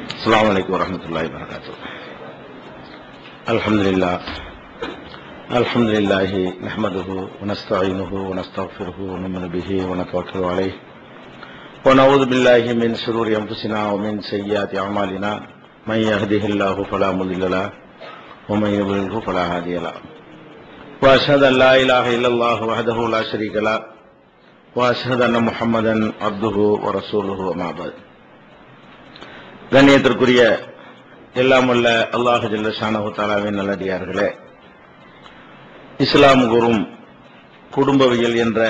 السلام عليكم ورحمة الله وبركاته. الحمد لله نحمده ونستعينه ونستغفره ونؤمن به ونتوكل عليه ونعوذ بالله من شرور أنفسنا ومن سيئات أعمالنا من يهده الله فلا مضل له ومن يضلله فلا هادي له وأشهد أن لا إله إلا الله وحده لا شريك له وأشهد أن محمدا عبده ورسوله وما بعد. கண்ணியத்திற்குரிய எல்லாம் வல்ல அல்லாஹ் ஜல்ல ஷானஹு தஆலாவின் நல்லடியார்களே, இஸ்லாம் கூறும் குடும்பவியல் என்ற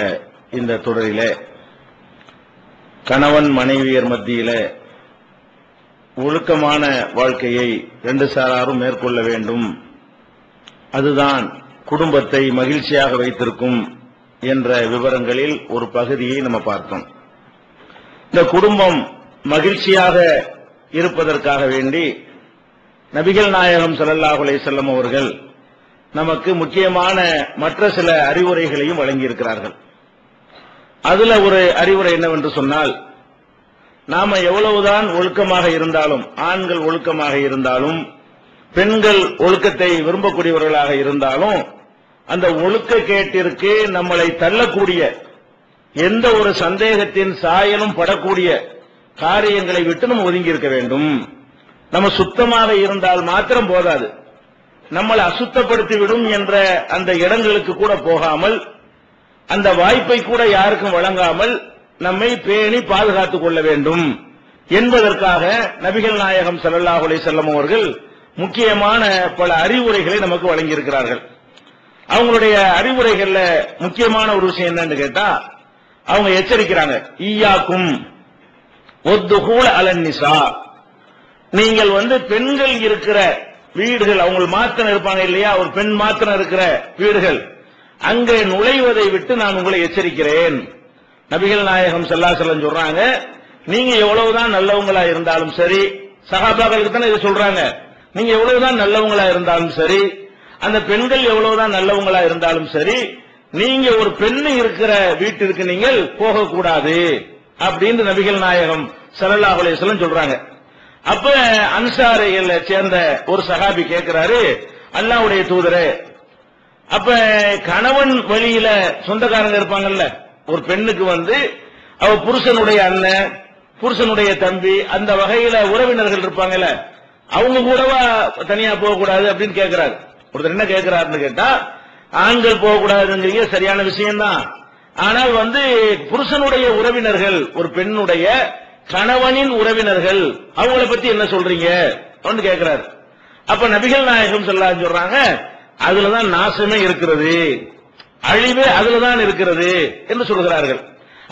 இந்த தொடரிலே கணவன் மனைவியர் மத்தியிலே ஒழுக்கமான வாழ்க்கையை ரெண்டு சாராரும் மேற்கொள்ள வேண்டும், அதுதான் குடும்பத்தை மகிழ்ச்சியாக வைத்திருக்கும் என்ற விவரங்களில் ஒரு பகுதியை நம்ம பார்த்தோம். இந்த குடும்பம் மகிழ்ச்சியாக இருப்பதற்காக வேண்டி நபிகள் நாயகம் ஸல்லல்லாஹு அலைஹி வஸல்லம் அவர்கள் நமக்கு முக்கியமான மற்ற சில அறிவுரைகளையும் வழங்கியிருக்கிறார்கள். அதுல ஒரு அறிவுரை என்னவென்று சொன்னால், நாம எவ்வளவுதான் ஒழுக்கமாக இருந்தாலும், ஆண்கள் ஒழுக்கமாக இருந்தாலும், பெண்கள் ஒழுக்கத்தை விரும்பக்கூடியவர்களாக இருந்தாலும், அந்த ஒழுக்க கேட்டிற்கு நம்மளை தள்ளக்கூடிய எந்த ஒரு சந்தேகத்தின் சாயலும் படக்கூடிய காரியங்களை விட்டு நம்ம ஒதுங்கி இருக்க வேண்டும். நம்ம சுத்தமாக இருந்தால் மாத்திரம் போதாது, நம்மளை அசுத்தப்படுத்திவிடும் என்ற அந்த இடங்களுக்கு கூட போகாமல், அந்த வாய்ப்பை கூட யாருக்கும் வழங்காமல் நம்மை பேணி பாதுகாத்துக் கொள்ள வேண்டும் என்பதற்காக நபிகள் நாயகம் ஸல்லல்லாஹு அலைஹி வஸல்லம் அவர்கள் முக்கியமான பல அறிவுரைகளை நமக்கு வழங்கியிருக்கிறார்கள். அவங்களுடைய அறிவுரைகள்ல முக்கியமான ஒரு விஷயம் என்னன்னு கேட்டா, அவங்க எச்சரிக்கிறாங்க, ஈயாக்கும் ஒத்துகூல் அலன்னிசா, நீங்கள் பெண்கள் இருக்கிற வீடுகள், அவங்க மாத்திரம் இருப்பாங்க இல்லையா, ஒரு பெண் மாத்திரம் இருக்கிற வீடுகள், அங்கே நுழைவதை விட்டு நான் உங்களை எச்சரிக்கிறேன். நபிகள் நாயகம் ஸல்லல்லாஹு அலைஹி வஸல்லம் சொல்றாங்க, நீங்க எவ்வளவுதான் நல்லவங்களா இருந்தாலும் சரி, சஹாபாக்களுக்கு தானே இதை சொல்றாங்க, நீங்க எவ்வளவுதான் நல்லவங்களா இருந்தாலும் சரி, அந்த பெண்கள் எவ்வளவுதான் நல்லவங்களா இருந்தாலும் சரி, நீங்க ஒரு பெண்ணு இருக்கிற வீட்டிற்கு நீங்கள் போகக்கூடாது அப்படின்னு நபிகள் நாயகம் ஸல்லல்லாஹு அலைஹி வஸல்லம் சொல்றாங்க. அப்ப அன்சாரிகளை சேர்ந்த ஒரு சஹாபி கேட்கிறாரு, அல்லாஹ்வுடைய தூதரே, அப்ப கணவன் வழியில சொந்தக்காரங்க இருப்பாங்கல்ல, ஒரு பெண்ணுக்கு அவ புருஷனுடைய அண்ணன், புருஷனுடைய தம்பி, அந்த வகையில உறவினர்கள் இருப்பாங்கல்ல, அவங்க கூடவா தனியா போகக்கூடாது அப்படின்னு கேட்கிறாரு. ஒருத்தர் என்ன கேட்கிறாருன்னு கேட்டா, ஆண்கள் போகக்கூடாதுங்கிறீங்க, சரியான விஷயம்தான். ஆனால் புருஷனுடைய உறவினர்கள், ஒரு பெண்ணுடைய கணவனின் உறவினர்கள், அவங்கள பத்தி என்ன சொல்றீங்க அப்படின்னு கேட்கிறாரு. அப்ப நபிகள் நாயகம் ஸல்லல்லாஹு அலைஹி வஸல்லம் சொல்றாங்க, அதுலதான் நாசமே இருக்கிறது, அழிவே அதுலதான் இருக்கிறது என்று சொல்கிறார்கள்.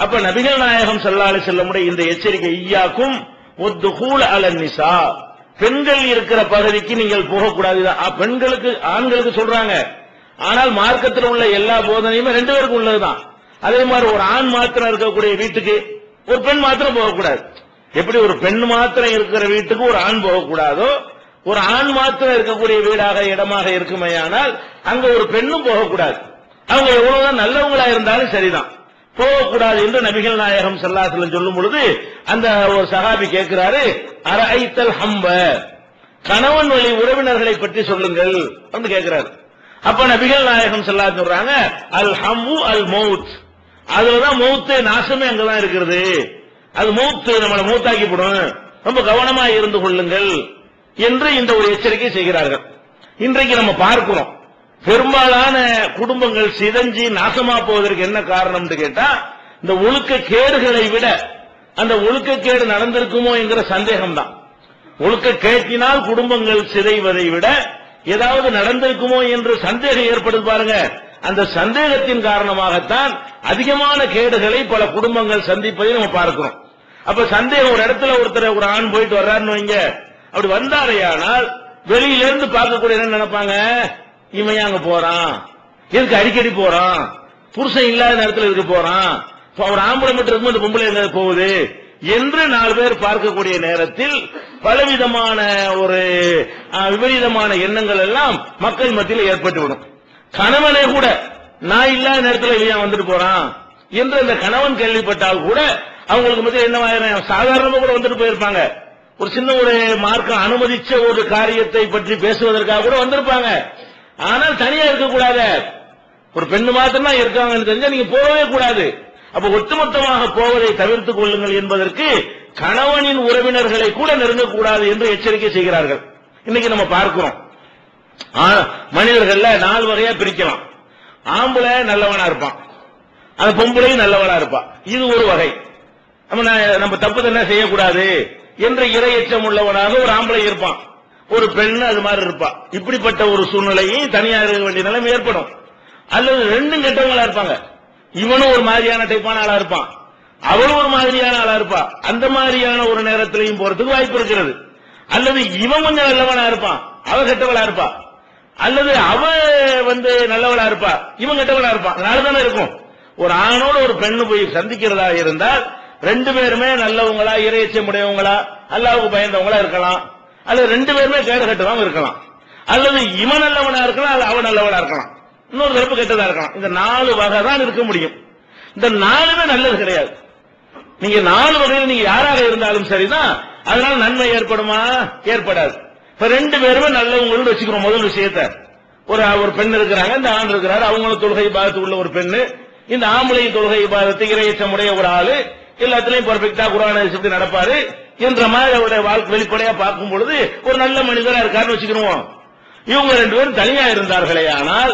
அப்ப நபிகள் நாயகம் ஸல்லல்லாஹு அலைஹி வஸல்லம் இந்த எச்சரிக்கை, ஈயாக்கும் ஒத்துகூல் அலன்னிசா, பெண்கள் இருக்கிற பகுதிக்கு நீங்கள் போகக்கூடாது. பெண்களுக்கு ஆண்களுக்கு சொல்றாங்க, ஆனால் மார்க்கத்தில் உள்ள எல்லா போதனையுமே ரெண்டு பேருக்கும் உள்ளதுதான். அதே மாதிரி ஒரு ஆண் மாத்திரம் இருக்கக்கூடிய வீட்டுக்கு ஒரு பெண் மாத்திரம் போகக்கூடாது. எப்படி ஒரு பெண் மாத்திரம் இருக்கிற வீட்டுக்கு ஒரு ஆண் போகக்கூடாதோ, ஒரு ஆண் மாத்திரம் இருக்கக்கூடிய வீடாக இடமாக இருக்குமையானால் அங்க ஒரு பெண்ணும் போகக்கூடாது. அவங்க எவ்வளவுதான் நல்லவங்களா இருந்தாலும் சரிதான், போகக்கூடாது என்று நபிகள் நாயகம் ஸல்லல்லாஹு அலைஹி வஸல்லம் சொல்லும் பொழுது அந்த ஒரு சஹாபி கேட்கிறாரு, அரஐத்தல் ஹம்ப, கணவன் வழி உறவினர்களை பற்றி சொல்லுங்கள் என்று கேட்கிறாரு. அப்ப நபிகள் நாயகம் ஸல்லல்லாஹு அலைஹி வஸல்லம் சொல்றாங்க, அல் ஹம்மு அல் மௌத், அதுலதான் மௌத்து, நாசமே அங்கதான் இருக்கிறது, அது மௌத்து, நம்மளை மௌத்தாக்கி போடும், ரொம்ப கவனமா இருந்து கொள்ளுங்கள் என்று இந்த ஒரு எச்சரிக்கை செய்கிறார்கள். இன்றைக்கு நம்ம பார்க்கிறோம், பெரும்பாலான குடும்பங்கள் சிதைஞ்சி நாசமா போவதற்கு என்ன காரணம் கேட்டா, இந்த ஒழுக்க கேடுகளை விட அந்த ஒழுக்கக்கேடு நடந்திருக்குமோ என்கிற சந்தேகம் தான். ஒழுக்க கேட்டினால் குடும்பங்கள் சிதைவதை விட ஏதாவது நடந்திருக்குமோ என்று சந்தேகம் ஏற்படுது பாருங்க, அந்த சந்தேகத்தின் காரணமாகத்தான் அதிகமான கேடுகளை பல குடும்பங்கள் சந்திப்பதை நம்ம பார்க்கிறோம். அப்ப சந்தேகம், ஒரு இடத்துல ஒருத்தர் ஒரு ஆண் போயிட்டு வர்றாருன்னு வைங்க, அப்படி வந்தாரையானால் வெளியிலிருந்து பார்க்கக்கூடிய என்ன நினைப்பாங்க, இவன் அங்க போறான், எதுக்கு அடிக்கடி போறான், புருஷன் இல்லாத நேரத்தில் இதுக்கு போறான், ஒரு ஆம்பளை மட்டும் இருக்கும் அந்த பொம்பளை எங்க போகுது என்று 4 பேர் பார்க்கக்கூடிய நேரத்தில் பலவிதமான ஒரு விபரீதமான எண்ணங்கள் எல்லாம் மக்கள் மத்தியில் ஏற்பட்டுவிடும். கணவனே கூட நான் இல்லாத நேரத்தில் இவன் வந்துட்டு போறான் என்று அந்த கணவன் கேள்விப்பட்டால் கூட அவங்களுக்கு மத்தியில் என்ன சாதாரணமா கூட வந்துட்டு போயிருப்பாங்க, ஒரு சின்ன ஒரு மார்க்கம் அனுமதிச்ச ஒரு காரியத்தை பற்றி பேசுவதற்காக கூட வந்திருப்பாங்க. ஆனால் தனியா இருக்கக்கூடாது. ஒரு பெண்ணு மாத்திரம் தான் இருக்காங்கன்னு தெரிஞ்சா நீங்க போகவே கூடாது. அப்ப ஒட்டுமொத்தமாக போவதை தவிர்த்துக் கொள்ளுங்கள் என்பதற்கு கணவனின் உறவினர்களை கூட நெருங்கக்கூடாது என்று எச்சரிக்கை செய்கிறார்கள். இன்னைக்கு நம்ம பார்க்கிறோம், மனிதர்கள்ல 4 வகையா பிரிக்கலாம். ஆம்பளை நல்லவனா இருப்பான், அது பொம்பளையும் நல்லவனா இருப்பான். இது ஒரு வகை. நம்ம தப்பு என்ன செய்யக்கூடாது என்ற இரையச்சம் உள்ளவனாக ஒரு ஆம்பளை இருப்பான், ஒரு பெண் அது மாதிரி இருப்பான். இப்படிப்பட்ட ஒரு சூழ்நிலையை தனியாக இருக்க வேண்டிய நிலைமை ஏற்படும். அல்லது ரெண்டும் கெட்டவங்களா இருப்பாங்க. இவனும் ஒரு மாதிரியான டைப்பான ஆளா இருப்பான், அவளும் ஒரு மாதிரியான ஆளா இருப்பா. அந்த மாதிரியான ஒரு நேரத்திலையும் போறதுக்கு வாய்ப்பு இருக்கிறது. அல்லது இவன் கொஞ்சம் நல்லவனா இருப்பான், அவ கெட்டவளா இருப்பா. அல்லது அவ நல்லவளா இருப்பா, இவன் கெட்டவளா இருப்பான். அதனாலதானே இருக்கும். ஒரு ஆணோடு ஒரு பெண்ணு போய் சந்திக்கிறதா இருந்தால் 2 பேருமே நல்லவங்களா, இறையச்சம் உடையவங்களா, அல்லாஹ்வுக்கு பயந்தவங்களா இருக்கலாம். அல்லது 2 பேருமே கேடு கட்டவங்க இருக்கலாம். அல்லது இவன் நல்லவனா இருக்கலாம், அல்லது அவன் நல்லவனா இருக்கலாம், இன்னொரு தரப்பு கெட்டதா இருக்கலாம். இந்த 4 வகை தான் இருக்க முடியும். இந்த 4மே நல்லது கிடையாது. நீங்க 4 வகையில் நீங்க யாராக இருந்தாலும் சரிதான், அதனால நன்மை ஏற்படுமா? ஏற்படாது. இப்ப 2 பேருமே நல்லவங்கன்னு வச்சுக்கிறோம். முதல் விஷயத்தை, ஒரு பெண் இருக்கிறாங்க, இந்த ஆண் இருக்கிறாரு, அவங்களும் தொழுகை பாதத்து உள்ள ஒரு பெண்ணு, இந்த ஆம்பளையும் தொழுகை பாதத்து இறையச்சம் உடைய ஒரு ஆளு, எல்லாத்திலையும் பெர்ஃபெக்டா குர்ஆனை எப்படி நடப்பாரு என்ற மாதிரி அவருடைய வாழ்க்கை வெளிப்படையா பார்க்கும் பொழுது ஒரு நல்ல மனிதரா இருக்காருன்னு வச்சுக்கிறோம். இவங்க 2 பேரும் தனியா இருந்தார்களே, ஆனால்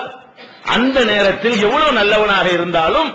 அந்த நேரத்தில் எவ்வளவு நல்லவனாக இருந்தாலும்